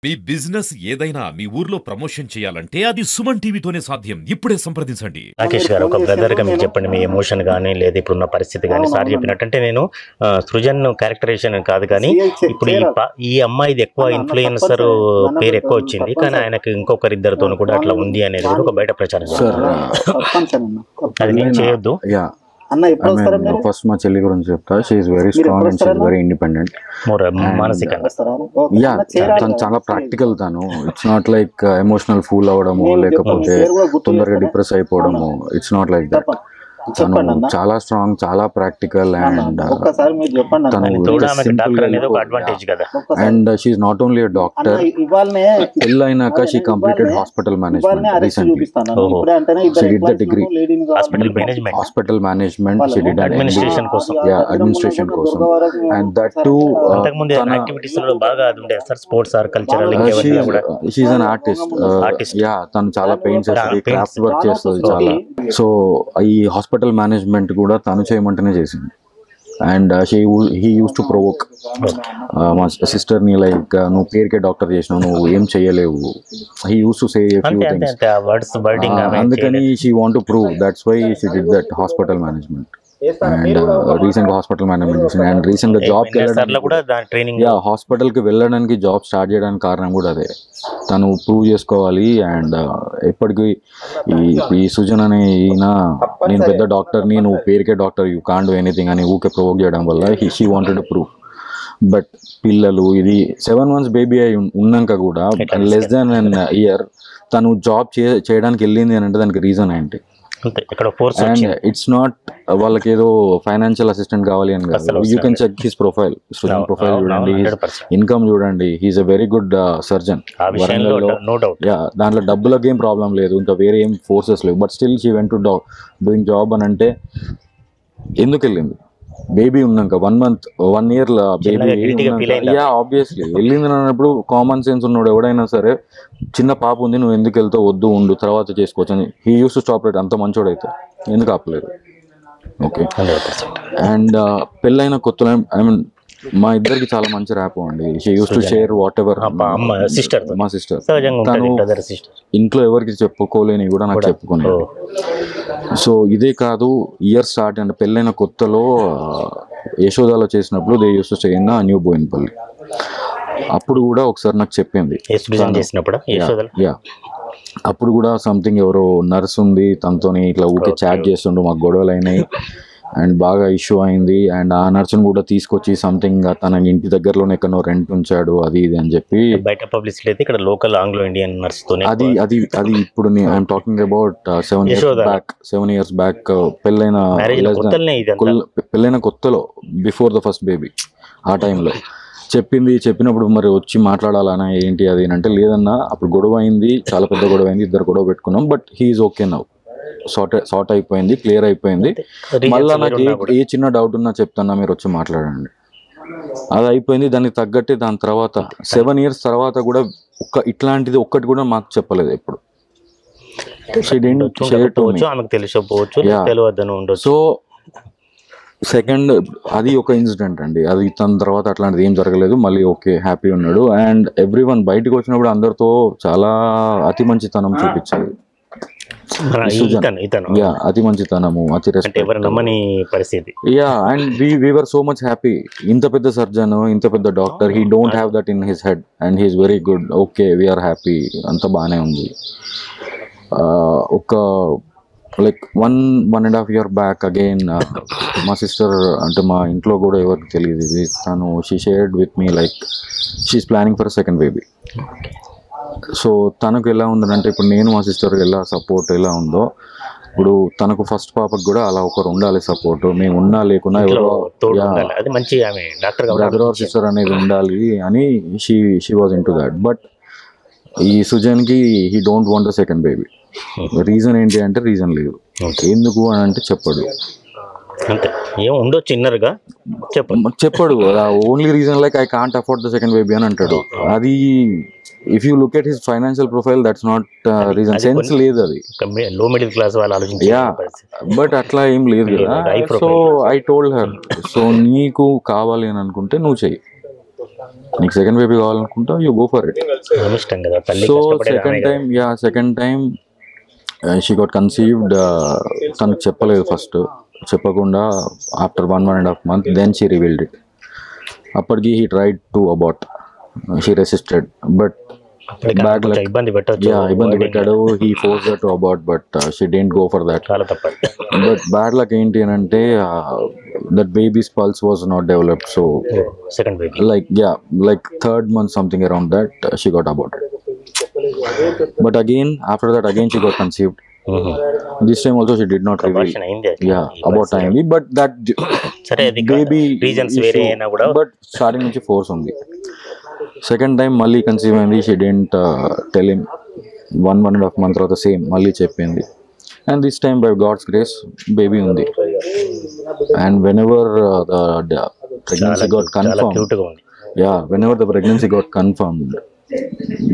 మీ business ఏదైనా మీ ఊర్లో promotion చేయాలంటే అది సుమన్ టీవీతోనే సాధ్యం. ఇప్పుడే సంప్రదించండి. రాకేష్ గారు, ఒక బ్రదర్ గా మీరు చెప్పండి మీ ఎమోషన్ కానీ లేదా ఇప్పుడున్న పరిస్థితి కానీ. సార్ చెప్పినట్టంటే నేను సృజన్ క్యారెక్టరైజేషన్ కాదు కానీ ఇప్పుడు ఈ అమ్మాయిది ఎక్కువ ఇన్ఫ్లుయెన్సర్ పేరు ఎక్కువ వచ్చింది, కానీ ఆయనకి ఇంకొకరిద్దరితో కూడా అట్లా ఉంది అనేది కూడా ఒక బయట ప్రచారం. అది నేను చేయొద్దు. ఫస్ట్ మా చెల్లి గురించి చెప్తా. She is very strong and she is very independent. మానసికంగా తను చాలా ప్రాక్టికల్. తను it's not like emotional fool అవ్వడము లేకపోతే తొందరగా డిప్రెస్ అయిపోవడము. It's not like that. తను చాలా స్ట్రాంగ్, చాలా practical and and she is not only doctor. పెళ్ళైనాక she completed hospital management recently. She did the degree hospital management. She did administration కోసం and that to she is an artist. తను చాలా paints చేస్తుంది, craft work చేస్తుంది చాలా. So ఈ hospital management కూడా తను చేయమంటేనే చేసింది. And he use to provoke మా సిస్టర్ ని, లైక్ నువ్వు పేరుకే డాక్టర్ చేసినావు, నువ్వు ఏం చేయలేవు. He use to say few things. అందుకని she want to prove. That's why she did that hospital management. And recent hospital management చేసింది. అండ్ రీసెంట్ గా జాబ్ హాస్పిటల్ కి వెళ్ళడానికి జాబ్ స్టార్ట్ చేయడానికి కారణం కూడా అదే. తను ప్రూవ్ చేసుకోవాలి. అండ్ ఎప్పటికీ ఈ సుజన్ అనే ఈయన నేను పెద్ద డాక్టర్ని, నువ్వు పేరుకే doctor, you can't do anything అని ఊకే ప్రొవోక్ చేయడం వల్ల she wanted to prove. But పిల్లలు ఇది 7 months బేబీ అయి ఉన్నాక కూడా లెస్ దాన్ అన్ ఇయర్ తను జాబ్ చేయడానికి వెళ్ళింది అని అంటే దానికి రీజన్ ఏంటి? అండ్ ఇట్స్ నాట్ వాళ్ళకి ఏదో ఫైనాన్షియల్ అసిస్టెంట్ కావాలి అని కాదు. You can check his profile, Srujan profile చూడండి, ఇన్కమ్ చూడండి. He's a very good surgeon. దాంట్లో డబ్బులకు ఏం ప్రాబ్లం లేదు, ఇంకా వేరే ఏం ఫోర్సెస్ లేవు. But still she went to doing job అని అంటే ఎందుకు వెళ్ళింది? బేబీ ఉన్నాక 1 month 1 year బేబీ ఆబ్వియస్లీ వెళ్ళింది అన్నప్పుడు కామన్ సెన్స్ ఉన్నాడు ఎవడైనా సరే, చిన్న పాప ఉంది నువ్వు ఎందుకు వెళ్తావు, వద్దు ఉండు తర్వాత చేసుకోవచ్చు అని. He use to stop right. అంత మంచోడైతే ఎందుకు ఆపలేదు? ఓకే. అండ్ పెళ్ళైన కొత్తలో ఐ మీన్ మా ఇద్దరికి చాలా మంచి ర్యాప్ అండి. She use to share what ever. మా సిస్టర్ తను ఇంట్లో ఎవరికి చెప్పుకోలేని కూడా నాకు చెప్పుకున్నాడు. సో ఇదే కాదు, ఇయర్ స్టార్ట్ అంటే పెళ్ళైన కొత్తలో యశోదాలో చేసినప్పుడు they used to stay in New Bowenpally. అప్పుడు కూడా ఒకసారి నాకు చెప్పింది. అప్పుడు కూడా సంథింగ్ ఎవరో నర్స్ ఉంది తనతో ఇట్లా ఊకే చాట్ చేస్తుండు, మాకు గొడవలు అయినాయి అండ్ బాగా ఇష్యూ అయింది. అండ్ ఆ నర్సును కూడా తీసుకొచ్చి సంథింగ్ తన ఇంటి దగ్గరలోనే ఎక్కడో రెంట్ ఉంచాడు అది ఇది అని చెప్పి బయట పబ్లిసిటీ అయితే ఇక్కడ లోకల్ ఆంగ్లో ఇండియన్ నర్స్ తో అది ఇప్పుడు I'm talking about 7 years back పెళ్ళైన కొత్తలో బిఫోర్ ద ఫస్ట్ బేబీ ఆ టైంలో చెప్పినప్పుడు మరి వచ్చి మాట్లాడాలన్నా ఏంటి అది అంటే లేదన్నా అప్పుడు గొడవ అయింది, చాలా పెద్ద గొడవ అయింది, ఇద్దరు గొడవ పెట్టుకున్నాం. But he's okay now. Sort అయిపోయింది, క్లియర్ అయిపోయింది. మళ్ళీ నాకు ఏ చిన్న డౌట్ ఉన్నా చెప్తున్నా, మీరు వచ్చి మాట్లాడండి. అది అయిపోయింది. దానికి తగ్గట్టే దాని తర్వాత 7 years తర్వాత కూడా ఇట్లాంటిది ఒక్కటి కూడా మాకు చెప్పలేదు ఎప్పుడు. సో సెకండ్ అది ఒక ఇన్సిడెంట్ అండి. అది తన తర్వాత అట్లాంటిది ఏం జరగలేదు. మళ్ళీ ఓకే హ్యాపీ ఉన్నాడు. అండ్ ఎవ్రీవన్ బయటకు వచ్చినప్పుడు అందరితో చాలా అతి మంచితనం చూపించాలి. అతి మంచితనము, అతి respect. And we were so much happy. ఇంత పెద్ద సర్జన్, ఇంత పెద్ద doctor, he don't have that in his head and he's very good. Okay we are happy, అంత బాగానే ఉంది. ఒక లైక్ 1.5 year బ్యాక్ అగైన్ మా సిస్టర్ అంటే మా ఇంట్లో కూడా ఎవరికి తెలియదు ఇది, తను she shared with me like she's planning for second baby. So తనకు ఎలా ఉందంటే ఇప్పుడు నేను మా సిస్టర్ ఎలా సపోర్ట్ ఎలా ఉందో ఇప్పుడు తనకు ఫస్ట్ పాపకు కూడా అలా ఒకరు ఉండాలి సపోర్ట్. మేము ఉన్నా లేకున్నా ఎవరో బ్రదర్ ఆర్ సిస్టర్ అనేది ఉండాలి అని she was in to that. But ఈ సుజన్కి he don't want the second baby. Reason ఏంటి అంటే రీజన్ లేదు. ఎందుకు అని అంటే చెప్పడు. చెప్పడు. Only reason like I can't afford the second baby అని అంటాడు. అది if you look at his financial profile that's not reason. Sense లేదు అది. లో మిడిల్ క్లాస్ బట్ అట్లా ఏం లేదు కదా. So I told her, so నీకు కావాలి అని అనుకుంటే నువ్వు చెయ్యి, నీకు సెకండ్ బేబీ కావాలనుకుంటా యూ గో ఫర్ ఇట్. ఇష్టం కదా తల్లి సో కష్టపడేది. Second time she got conceived. తనకు చెప్పలేదు ఫస్ట్, చెప్పకుండా after 1.5 months then she revealed it. అప్పటికి he tried to abort, she resisted, but bad luck, ఇబ్బంది పెట్టొచ్చు, ఇబ్బంది పెట్టాడు. He force her to abort but she didn't go for that. చాలా తప్ప. బట్ బ్యాడ్ లక్ ఏంటి అని అంటే that babies pulse was not developed. So second baby like 3rd month something around that she got aborted. But again after that again she got conceived. This time also she did not reveal. About time, but that baby reasons vary అయినా కూడా but starting నుంచి force ఉంది. Second time మళ్ళీ conceive అయింది. she didn't tell him. 1.5 month తర్వాత same మళ్ళీ చెప్పింది. And this time by God's grace baby ఉంది. And whenever the pregnancy got confirmed, whenever the pregnancy got confirmed,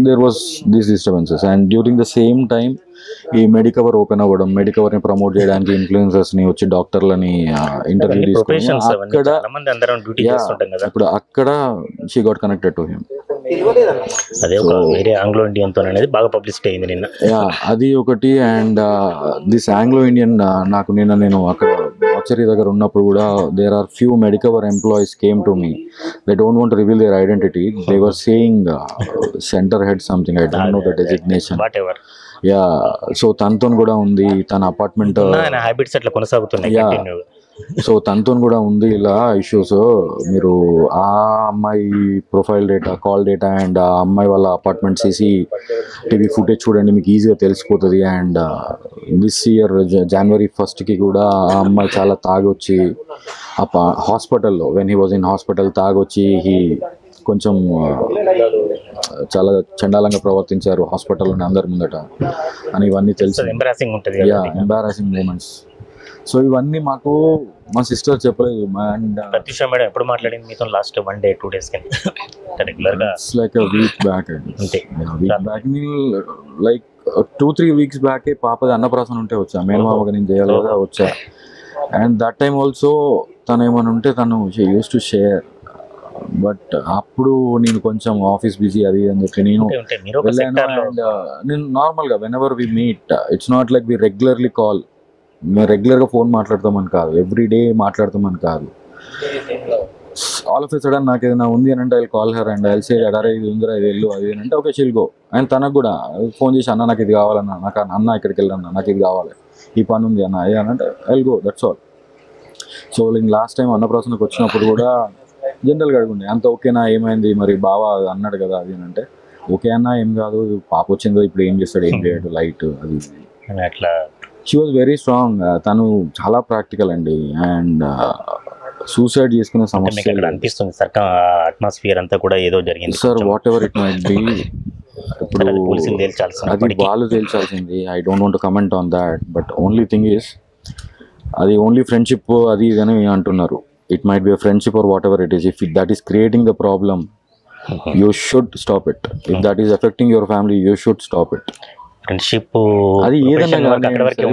there was these disturbances. And during the same time ఈ Medicover open అవ్వడం, Medicover ని promote చేయడానికి influencers ని వచ్చి డాక్టర్లని interview తీసుకుని ఇప్పుడు అక్కడ she got connected to him. అదే ఒక వేరే ఆంగ్లో ఇండియన్ తో అనేది బాగా పబ్లిసిటీ అయింది నిన్న. అది ఒకటి. అండ్ దిస్ ఆంగ్లో ఇండియన్ నాకు నేను అక్కడ ఆర్చరీ దగ్గర ఉన్నప్పుడు కూడా there are few Medicover employees came to me. They don't want to reveal their identity. They were saying centre head something, I don't know the designation. So తనతో కూడా ఉంది, తన అపార్ట్మెంట్ హ్యాబిట్స్ అట్లా కొనసాగుతున్నాయి. సో తనతో కూడా ఉంది ఇలా ఇష్యూస్. మీరు ఆ అమ్మాయి profile data, call data and ఆ అమ్మాయి వాళ్ళ అపార్ట్మెంట్ CCTV ఫుటేజ్ చూడండి, మీకు ఈజీగా తెలిసిపోతుంది. And this year January 1st కూడా ఆ అమ్మాయి చాలా తాగొచ్చి హాస్పిటల్లో, when he was in hospital తాగొచ్చి కొంచెం చాలా చండాలంగా ప్రవర్తించారు హాస్పిటల్లోనే అందరి ముందట అని ఇవన్నీ తెలుసు. ఎంబారాసింగ్ మూమెంట్స్. సో ఇవన్నీ మాకు మా సిస్టర్ చెప్పలేదు. అండ్ ప్రత్యూష మేడం ఎప్పుడు మాట్లాడింది మీతో లాస్ట్ 1 day 2 days కింద? రెగ్యులర్ గా లైక్ a week back అంతే. లైక్ 2-3 weeks బ్యాక్ పాపది అన్నప్రాసన ఉంటే వచ్చా, మేనమామగా నేను చేయాలి కదా వచ్చా. అండ్ దట్ టైమ్ ఆల్సో తను ఏమని ఉంటే తను యూస్ టు షేర్. బట్ అప్పుడు నేను కొంచెం ఆఫీస్ బిజీ అది అని చెప్పి నేను వెళ్ళాను. అండ్ నేను నార్మల్గా whenever we meet, it's not like we regularly call. మేము రెగ్యులర్గా ఫోన్ మాట్లాడతామని కాదు, ఎవ్రీ డే మాట్లాడతామని కాదు. ఆల్ ఆఫ్ ఎ సడన్ నాకు ఏదైనా ఉంది అని అంటే I call her and I say అరే ఇది ఉందిరా, ఇది వెళ్ళు అది అంటే ఓకే షీల్ గో. అండ్ తనకు కూడా ఫోన్ చేసి అన్న నాకు ఇది కావాలన్నా, నాకు అన్న ఇక్కడికి వెళ్ళన్నా, నాకు ఇది కావాలి, ఈ పని ఉంది అన్న అది అని అంటే I will go, that's all. So నేను లాస్ట్ టైం అన్నప్రాసనకు వచ్చినప్పుడు కూడా జనరల్గా అడుగుండే అంత ఓకేనా, ఏమైంది మరి బావ అన్నాడు కదా అది అని అంటే ఓకే అన్న ఏం కాదు, పాప వచ్చిందో ఇప్పుడు ఏం చేస్తాడు, ఏం చేయడు, లైట్ అది అట్లా. She was very strong. తను చాలా ప్రాక్టికల్ అండి. అండ్ సూసైడ్ చేసుకునే సమస్య అనిపిస్తుంది సార్, అట్మాస్ఫియర్ అంతా కూడా ఏదో జరిగింది sir. Whatever it might be, ఇప్పుడు అది వాళ్ళు తేల్చాల్సింది. I don't want to comment on that. But only thing is అది ఓన్లీ ఫ్రెండ్షిప్ అది ఇది అని అంటున్నారు. It might be a friendship or whatever it is. If that is creating the problem, you should stop it. If that is affecting your family, you should stop it. Friendship అది ఏదైనా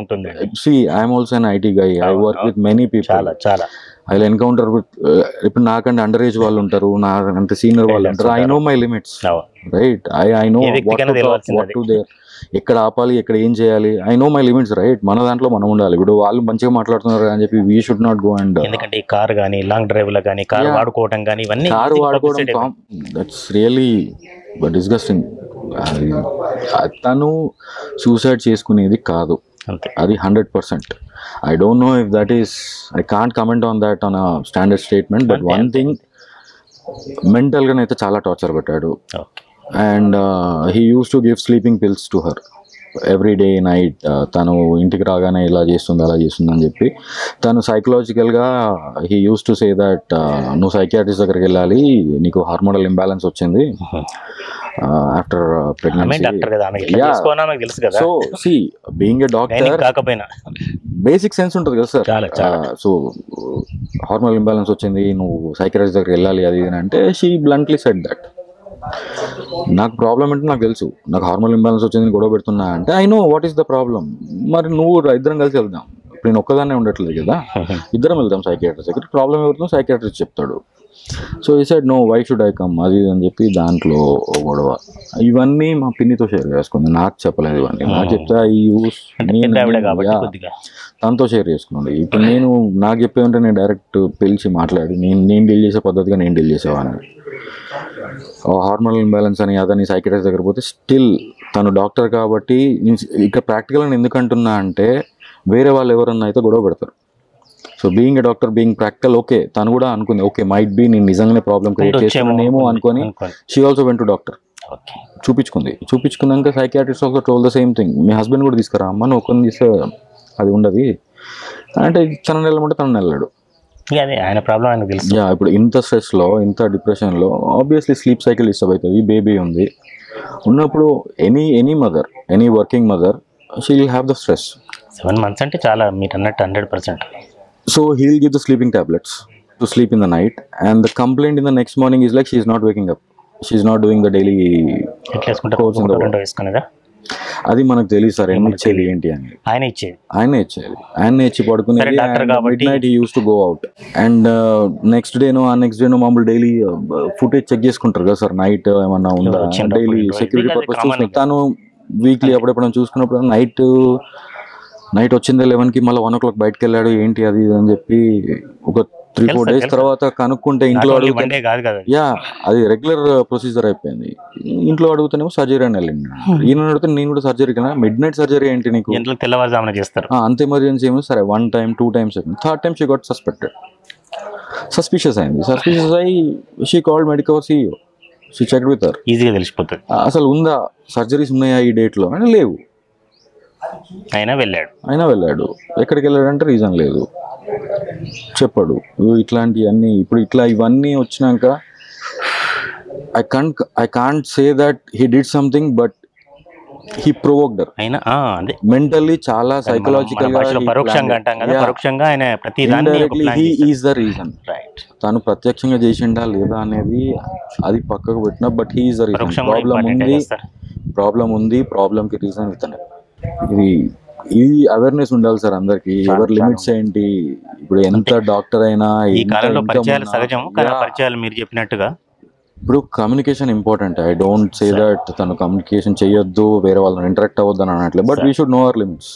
ఉంటుంది. See, I am also an IT guy. I work with many people. చాలా I will encounter with ఇప్పుడు నాకంటే under age వాళ్ళు ఉంటారు, నా అంత సీనియర్ వాళ్ళు ఉంటారు. I know my limits, right? I know what to there. ఎక్కడ ఆపాలి, ఎక్కడ ఏం చేయాలి. I know my limits, right? మన దాంట్లో మనం ఉండాలి. ఇప్పుడు వాళ్ళు మంచిగా మాట్లాడుతున్నారు అని చెప్పి we should not go. And ఎందుకంటే ఈ కార్ కానీ లాంగ్ డ్రైవ్ లో కానీ కార్ వాడుకోవడం కానీ ఇవన్నీ కార్ వాడుకోవడం దట్స్ రియల్లీ డిస్గస్టింగ్. తను సూసైడ్ చేసుకునేది కాదు, అది 100%. I don't know if that is, I can't comment on that on a standard statement. But one thing, మెంటల్గానైతే చాలా టార్చర్ పెట్టాడు. And he used to give sleeping pills to her every day night. తను ఇంటికి రాగానే ఇలా చేస్తుంది అలా చేస్తుంది అని చెప్పి తను సైకలాజికల్గా he use to say that నువ్వు సైకియాట్రిస్ట్ దగ్గరికి వెళ్ళాలి, నీకు హార్మోనల్ ఇంబ్యాలెన్స్ వచ్చింది after pregnancy. So she being a doctor basic sense ఉంటుంది కదా సార్. సో హార్మోనల్ ఇంబ్యాలెన్స్ వచ్చింది, నువ్వు సైకియాట్రిస్ట్ దగ్గరికి వెళ్ళాలి అది అని అంటే షీ బ్లంట్లీ సెడ్ దట్. నాకు ప్రాబ్లం అంటే నాకు తెలుసు, నాకు హార్మోనల్ ఇంబ్యాలెన్స్ వచ్చింది గొడవ పెడుతున్నా అంటే I know what is the problem. మరి నువ్వు ఇద్దరం కలిసి వెళ్దాం. ఇప్పుడు నేను ఒక్కదాన్నే ఉండట్లేదు కదా, ఇద్దరం వెళ్దాం సైకియాట్రిస్ట్ దగ్గర. ప్రాబ్లం ఎవరితో సైకియాట్రిస్ట్ చెప్తాడు. సో ఈ side no why should I come అది అని చెప్పి దాంట్లో గొడవ. ఇవన్నీ మా పిన్నితో షేర్ చేసుకుంది, నాకు చెప్పలేదు ఇవన్నీ. నాకు చెప్తే ఈ యూస్ తనతో షేర్ చేసుకున్నాడు. ఇప్పుడు నేను నాకు చెప్పేదంటే నేను డైరెక్ట్ పిలిచి మాట్లాడి నేను డీల్ చేసే పద్ధతిగా నేను డీల్ చేసేవాడిని. హార్మోనల్ ఇంబ్యాలెన్స్ అని అదని సైకియాట్రిస్ట్ దగ్గర పోతే స్టిల్ తను డాక్టర్ కాబట్టి ఇక్కడ ప్రాక్టికల్గా ఎందుకు అంటున్నా అంటే వేరే వాళ్ళు ఎవరన్నా అయితే గొడవ పెడతారు. So being a doctor, being practical, okay తను కూడా అనుకుంది ఓకే మైట్ బి నేను నిజంగానే ప్రాబ్లం క్రియేట్ చేస్తున్నానేమో అనుకొని she also went to doctor. చూపించుకున్నాక psychiatrist also told the same thing, మీ హస్బెండ్ కూడా తీసుకురా అమ్మ, నువ్వు ఒక్కరిని తీస్తే అది ఉండదు అంటే తనని వెళ్ళమంటే తనని వెళ్ళాడు. ఆయన ప్రాబ్లం ఆయనకు తెలుసు. ఇప్పుడు ఇంత స్ట్రెస్లో ఇంత డిప్రెషన్లో ఆబ్వియస్లీ స్లీప్ సైకిల్ డిస్టర్బ్ అవుతుంది. బేబీ ఉంది ఉన్నప్పుడు any mother, any working mother, she will have the stress. 7 months అంటే చాలా, మీరు అన్నట్టు 100%. So he'll give the sleeping tablets to sleep in the night, and the complaint in the next morning is like she's not waking up, she's not doing the daily course in the world. అది మనకు తెలియదు sir ఎన్ని ఇచ్చేది ఏంటి అని. ఆయన ఇచ్చి పడుకునేది. Midnight he use to go out and next డేనో మామూలు డైలీ ఫుటేజ్ చెక్ చేసుకుంటారు కదా సార్, నైట్ ఏమన్నా ఉందా డైలీ సెక్యూరిటీ పర్పస్ చూసుకుంటారు. తను వీక్లీ ఎప్పుడెప్పుడైనా చూసుకున్నప్పుడు నైట్ వచ్చింది 11కి, మళ్ళీ 1 o'clock బయటకు వెళ్ళాడు ఏంటి అది అని చెప్పి ఒక 3-4 days తర్వాత కనుక్కుంటే ఇంట్లో అది రెగ్యులర్ ప్రొసీజర్ అయిపోయింది. ఇంట్లో అడుగుతానేమో సర్జరీ అని వెళ్ళింది. ఈయన అడిగితే నేను కూడా సర్జరీ కదా, మిడ్ నైట్ సర్జరీ ఏంటి నీకు, తెల్లవారుజామున చేస్తారు అంత ఎమర్జెన్సీ ఏమో. సరే 1 time 2 times అయిపోయింది. 3rd time she got suspicious అయ్యి she called medical CEO. She checked with her. ఈజీగా తెలిసిపోతుంది అసలు ఉందా సర్జరీస్ ఉన్నాయా ఈ డేట్లో అని. లేవు. అయినా వెళ్ళాడు. ఎక్కడికి వెళ్ళాడంటే రీజన్ లేదు, చెప్పాడు. ఇట్లాంటివన్నీ ఇప్పుడు ఇవన్నీ వచ్చినాక I can't say that he did something, but he provoked her. Mentally చాలా సైకలాజికల్ గా హీ ఈజ్ ద రీజన్. తను ప్రత్యక్షంగా చేసిండా లేదా అనేది అది పక్కకు పెట్టినా, but he is the reason. Problem ఉంది, ప్రాబ్లం కి రీజన్ ఇతనే. ఇది అవేర్నెస్ ఉండాలి సార్ అందరికి. ఎవరి లిమిట్స్ ఏంటి, ఇప్పుడు ఎంత డాక్టర్ అయినా మీరు చెప్పినట్టుగా ఇప్పుడు communication important. I don't say that తను కమ్యూనికేషన్ చేయొద్దు, వేరే వాళ్ళని ఇంటరాక్ట్ అవ్వద్దు అని అనట్లేదు, but we should know our limits.